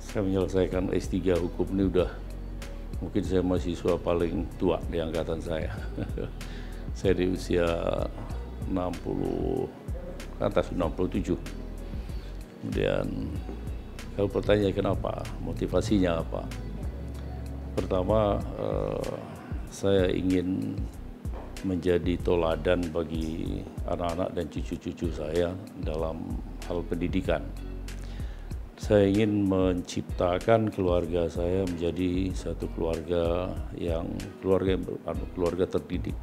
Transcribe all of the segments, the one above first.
Saya menyelesaikan S3 hukum ini udah, mungkin saya mahasiswa paling tua di angkatan saya. Saya di usia 60, atas 67. Kemudian kalau bertanya kenapa, motivasinya apa? Pertama, saya ingin menjadi toladan bagi anak-anak dan cucu-cucu saya dalam hal pendidikan. Saya ingin menciptakan keluarga saya menjadi satu keluarga yang keluarga terdidik,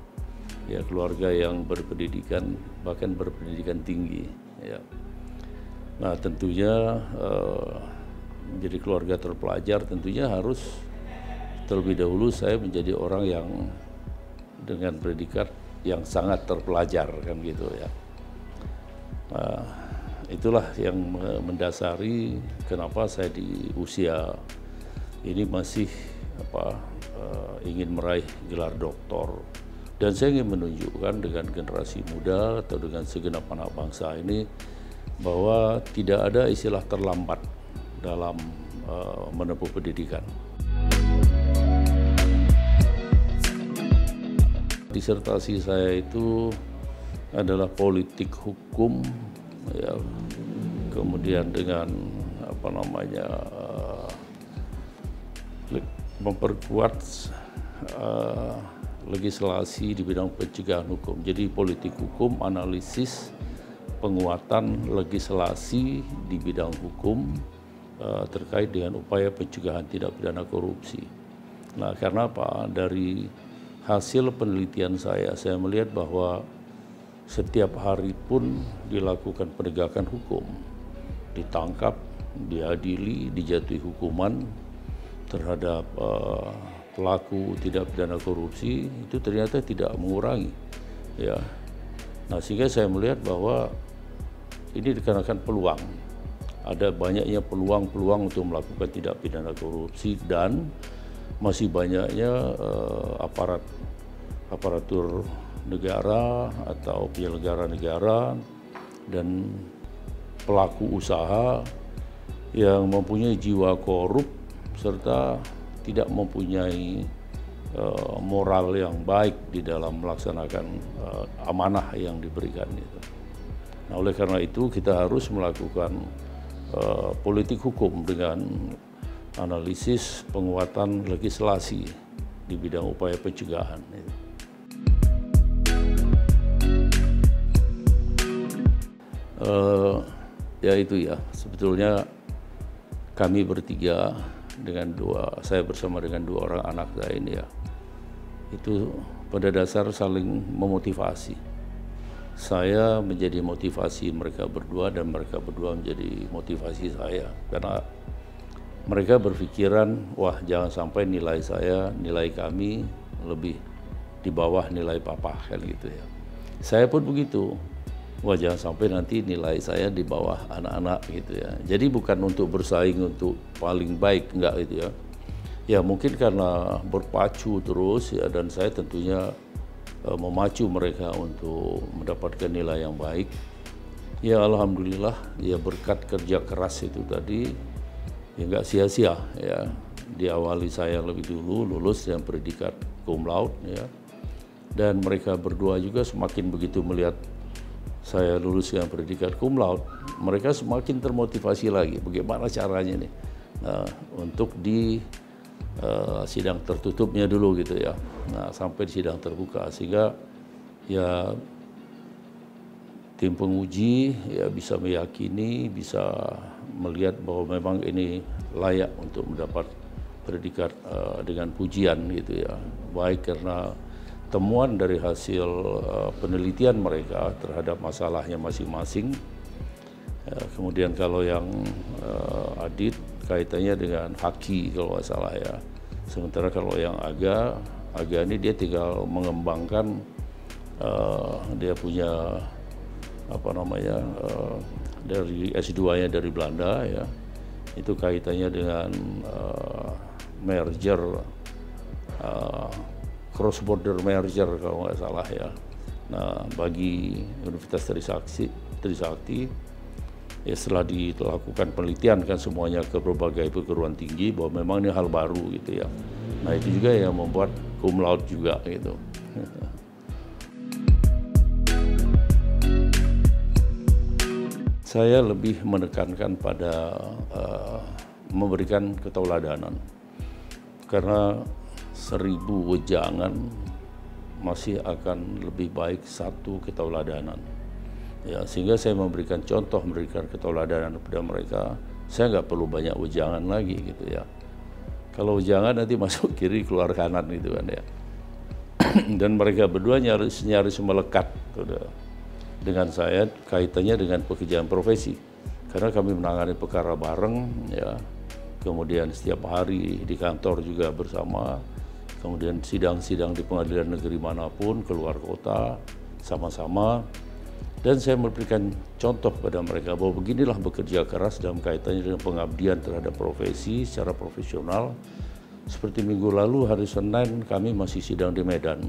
ya, keluarga yang berpendidikan, bahkan berpendidikan tinggi, ya. Nah, tentunya menjadi keluarga terpelajar tentunya harus terlebih dahulu saya menjadi orang yang dengan predikat yang sangat terpelajar, kan gitu ya. Itulah yang mendasari kenapa saya di usia ini masih ingin meraih gelar doktor, dan saya ingin menunjukkan dengan generasi muda atau dengan segenap anak bangsa ini bahwa tidak ada istilah terlambat dalam menempuh pendidikan. Disertasi saya itu adalah politik hukum, ya, kemudian dengan memperkuat legislasi di bidang pencegahan hukum. Jadi politik hukum, analisis, penguatan legislasi di bidang hukum terkait dengan upaya pencegahan tindak pidana korupsi. Nah, karena apa? Dari hasil penelitian saya melihat bahwa setiap hari pun dilakukan penegakan hukum, ditangkap, diadili, dijatuhi hukuman terhadap pelaku tindak pidana korupsi, itu ternyata tidak mengurangi, ya. Nah, sehingga saya melihat bahwa ini dikarenakan peluang, ada banyaknya peluang untuk melakukan tindak pidana korupsi, dan masih banyaknya aparatur negara atau penyelenggara negara dan pelaku usaha yang mempunyai jiwa korup serta tidak mempunyai moral yang baik di dalam melaksanakan amanah yang diberikan itu. Nah, oleh karena itu kita harus melakukan politik hukum dengan analisis penguatan legislasi di bidang upaya pencegahan. Ya itu ya, sebetulnya kami bertiga saya bersama dengan dua orang anak saya ini ya, itu pada dasar saling memotivasi. Saya menjadi motivasi mereka berdua dan mereka berdua menjadi motivasi saya, karena mereka berpikiran, wah jangan sampai nilai kami lebih di bawah nilai papa, kan gitu ya. Saya pun begitu, wah jangan sampai nanti nilai saya di bawah anak-anak gitu ya. Jadi bukan untuk bersaing untuk paling baik, enggak gitu ya. Ya mungkin karena berpacu terus ya, dan saya tentunya memacu mereka untuk mendapatkan nilai yang baik. Ya alhamdulillah, ya berkat kerja keras itu tadi, ya nggak sia-sia ya. Diawali saya lebih dulu lulus dengan predikat cum laude ya, dan mereka berdua juga semakin begitu melihat saya lulus dengan predikat cum laude, mereka semakin termotivasi lagi bagaimana caranya nih untuk di sidang tertutupnya dulu gitu ya. Nah, sampai di sidang terbuka, sehingga ya tim penguji ya bisa meyakini, bisa melihat bahwa memang ini layak untuk mendapat predikat dengan pujian gitu ya. Baik karena temuan dari hasil penelitian mereka terhadap masalahnya masing-masing. Kemudian kalau yang Adit kaitannya dengan haki kalau nggak salah ya. Sementara kalau yang Aga ini dia tinggal mengembangkan dia punya dari S2-nya dari Belanda ya, itu kaitannya dengan merger, cross border merger kalau nggak salah ya. Nah, bagi Universitas Trisakti Ya setelah dilakukan penelitian kan semuanya ke berbagai perguruan tinggi bahwa memang ini hal baru gitu ya. Nah itu juga yang membuat cum laude juga gitu. Saya lebih menekankan pada memberikan ketauladanan. Karena 1000 wejangan masih akan lebih baik 1 ketauladanan. Ya, sehingga saya memberikan contoh, memberikan ketauladanan kepada mereka. Saya nggak perlu banyak wejangan lagi gitu ya. Kalau wejangan nanti masuk kiri keluar kanan gitu kan ya. Dan mereka berdua nyaris melekat dengan saya, kaitannya dengan pekerjaan profesi. Karena kami menangani perkara bareng ya. Kemudian setiap hari di kantor juga bersama. Kemudian sidang-sidang di pengadilan negeri manapun, keluar kota sama-sama. Dan saya memberikan contoh pada mereka bahwa beginilah bekerja keras dalam kaitannya dengan pengabdian terhadap profesi secara profesional. Seperti minggu lalu hari Senin kami masih sidang di Medan.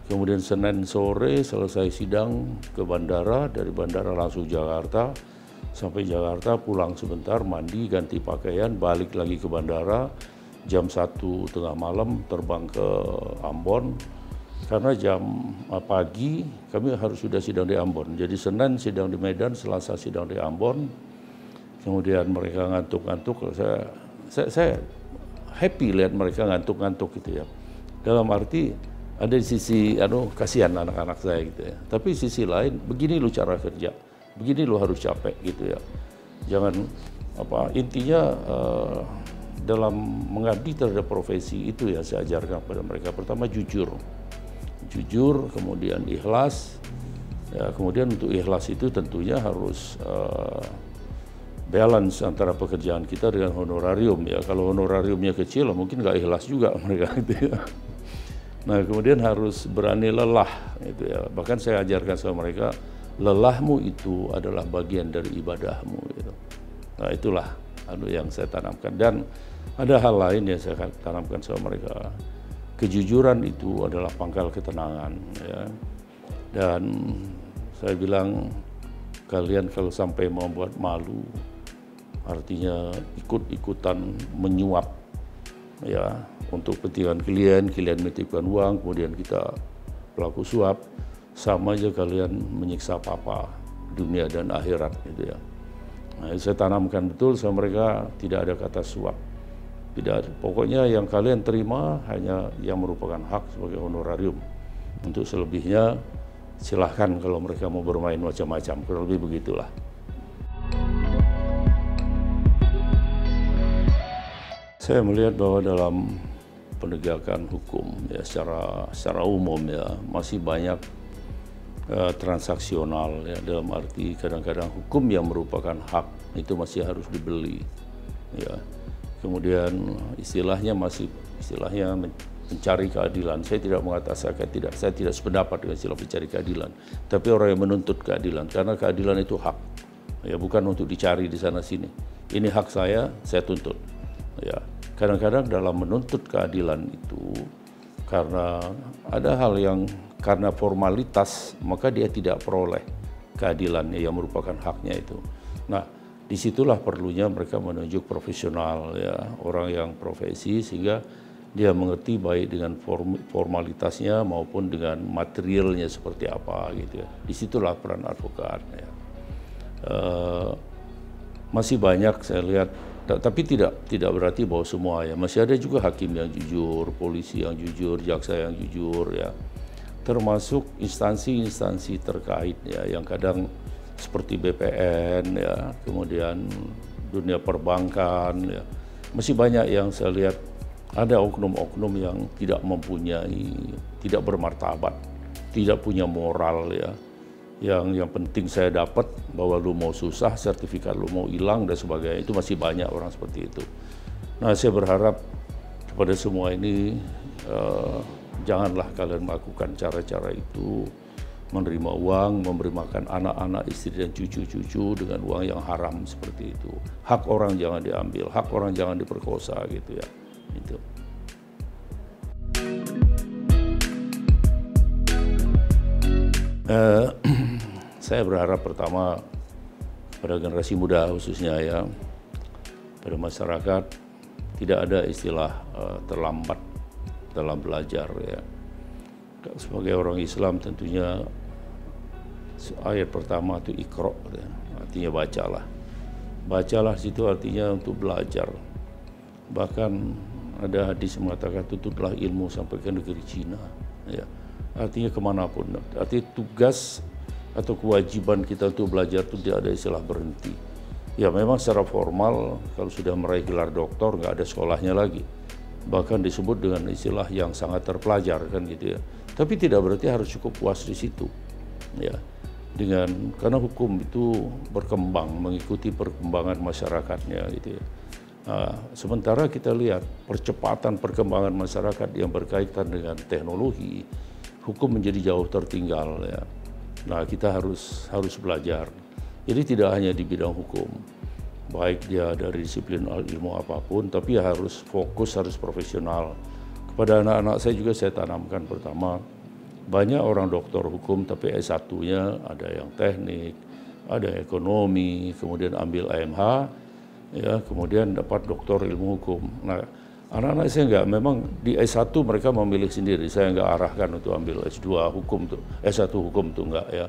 Kemudian Senin sore selesai sidang ke bandara, dari bandara langsung Jakarta. Sampai Jakarta pulang sebentar, mandi, ganti pakaian, balik lagi ke bandara. Jam 1 tengah malam terbang ke Ambon. Karena jam pagi kami harus sudah sidang di Ambon. Jadi Senin sidang di Medan, Selasa sidang di Ambon. Kemudian mereka ngantuk-ngantuk. Saya happy lihat mereka ngantuk-ngantuk gitu ya. Dalam arti ada di sisi kasihan anak-anak saya gitu ya. Tapi sisi lain begini lu cara kerja. Begini lu harus capek gitu ya. Jangan intinya dalam mengabdi terhadap profesi itu ya saya ajarkan kepada mereka. Pertama jujur, kemudian ikhlas. Ya, kemudian untuk ikhlas itu tentunya harus balance antara pekerjaan kita dengan honorarium ya. Kalau honorariumnya kecil, mungkin nggak ikhlas juga mereka itu ya. Nah kemudian harus berani lelah gitu ya. Bahkan saya ajarkan sama mereka, lelahmu itu adalah bagian dari ibadahmu gitu. Nah itulah yang saya tanamkan. Dan ada hal lain yang saya tanamkan sama mereka. Kejujuran itu adalah pangkal ketenangan ya. Dan saya bilang kalian kalau sampai membuat malu, artinya ikut-ikutan menyuap ya untuk kepentingan kalian menitipkan uang, kemudian kita pelaku suap, sama aja kalian menyiksa papa dunia dan akhirat gitu ya. Nah, saya tanamkan betul sama mereka, tidak ada kata suap. Tidak ada. Pokoknya yang kalian terima hanya yang merupakan hak sebagai honorarium. Untuk selebihnya silahkan kalau mereka mau bermain macam-macam, kurang lebih begitulah. Saya melihat bahwa dalam penegakan hukum ya secara umum ya masih banyak transaksional ya, dalam arti kadang-kadang hukum yang merupakan hak itu masih harus dibeli ya. Kemudian istilahnya mencari keadilan. Saya tidak mengatakan saya tidak sependapat dengan istilah mencari keadilan, tapi orang yang menuntut keadilan, karena keadilan itu hak ya, bukan untuk dicari di sana sini. Ini hak saya tuntut ya. Kadang-kadang dalam menuntut keadilan itu karena ada hal yang karena formalitas maka dia tidak peroleh keadilannya yang merupakan haknya itu. Nah, disitulah perlunya mereka menunjuk profesional ya, orang yang profesi sehingga dia mengerti baik dengan formalitasnya maupun dengan materialnya seperti apa gitu ya. Disitulah peran advokat ya. Masih banyak saya lihat, tapi tidak berarti bahwa semua ya. Masih ada juga hakim yang jujur, polisi yang jujur, jaksa yang jujur ya. Termasuk instansi-instansi terkait ya yang kadang seperti BPN ya, kemudian dunia perbankan ya. Masih banyak yang saya lihat ada oknum-oknum yang tidak bermartabat, tidak punya moral ya. Yang penting saya dapat bahwa lu mau susah, sertifikat lu mau hilang dan sebagainya, itu masih banyak orang seperti itu. Nah, saya berharap kepada semua ini janganlah kalian melakukan cara-cara itu, menerima uang, memberi makan anak-anak, istri dan cucu-cucu dengan uang yang haram seperti itu. Hak orang jangan diambil, hak orang jangan diperkosa gitu ya. Itu. Saya berharap pertama pada generasi muda khususnya ya, pada masyarakat tidak ada istilah terlambat dalam belajar ya. Sebagai orang Islam tentunya ayat pertama itu Iqra, ya. Artinya bacalah. Bacalah situ artinya untuk belajar. Bahkan ada hadis mengatakan tutuplah ilmu sampai ke negeri Cina. Ya. Artinya kemanapun. Artinya tugas atau kewajiban kita untuk belajar itu tidak ada istilah berhenti. Ya memang secara formal kalau sudah meraih gelar doktor nggak ada sekolahnya lagi. Bahkan disebut dengan istilah yang sangat terpelajar kan gitu ya. Tapi tidak berarti harus cukup puas di situ. Ya. Karena hukum itu berkembang mengikuti perkembangan masyarakatnya gitu ya. Nah, sementara kita lihat percepatan perkembangan masyarakat yang berkaitan dengan teknologi, hukum menjadi jauh tertinggal ya. Nah, kita harus belajar. Jadi tidak hanya di bidang hukum, baik dia dari disiplin ilmu apapun, tapi harus fokus, harus profesional. Kepada anak-anak saya juga saya tanamkan pertama, banyak orang doktor hukum tapi S1-nya ada yang teknik, ada ekonomi, kemudian ambil AMH, ya, kemudian dapat doktor ilmu hukum. Nah, anak-anak saya enggak, memang di S1 mereka memilih sendiri, saya enggak arahkan untuk ambil S2 hukum tuh, S1 hukum tuh enggak ya.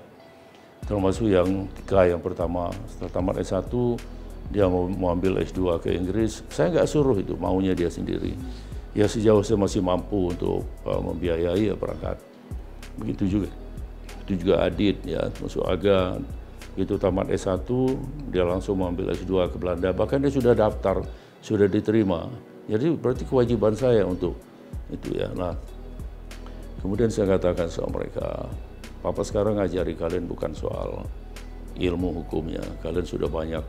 Termasuk yang tiga yang pertama, setelah tamat S1 dia mau ambil S2 ke Inggris, saya enggak suruh itu, maunya dia sendiri. Ya sejauh saya masih mampu untuk membiayai ya berangkat. Begitu juga Adit ya, masuk Aga, gitu tamat S1 dia langsung mengambil S2 ke Belanda, bahkan dia sudah daftar, sudah diterima. Jadi berarti kewajiban saya untuk itu ya. Nah, kemudian saya katakan sama mereka, Papa sekarang ngajari kalian bukan soal ilmu hukumnya, kalian sudah banyak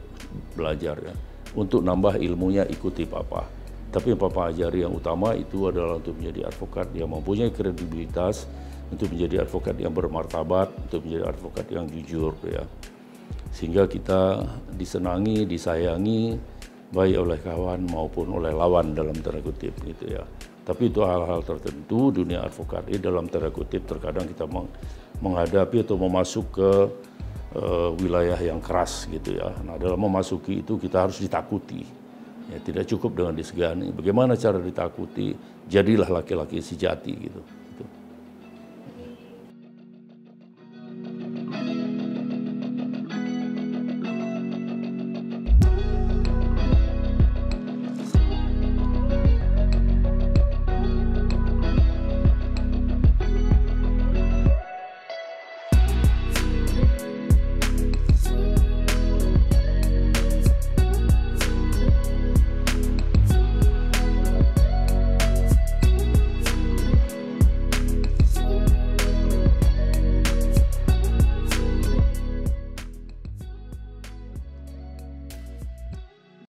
belajar ya. Untuk nambah ilmunya ikuti Papa. Tapi yang Papa ajari yang utama itu adalah untuk menjadi advokat yang mempunyai kredibilitas, untuk menjadi advokat yang bermartabat, untuk menjadi advokat yang jujur ya. Sehingga kita disenangi, disayangi baik oleh kawan maupun oleh lawan dalam tanda kutip gitu ya. Tapi itu hal-hal tertentu dunia advokat ini dalam tanda kutip terkadang kita menghadapi atau memasuk ke wilayah yang keras gitu ya. Nah, dalam memasuki itu kita harus ditakuti. Ya, tidak cukup dengan disegani. Bagaimana cara ditakuti? Jadilah laki-laki sejati gitu.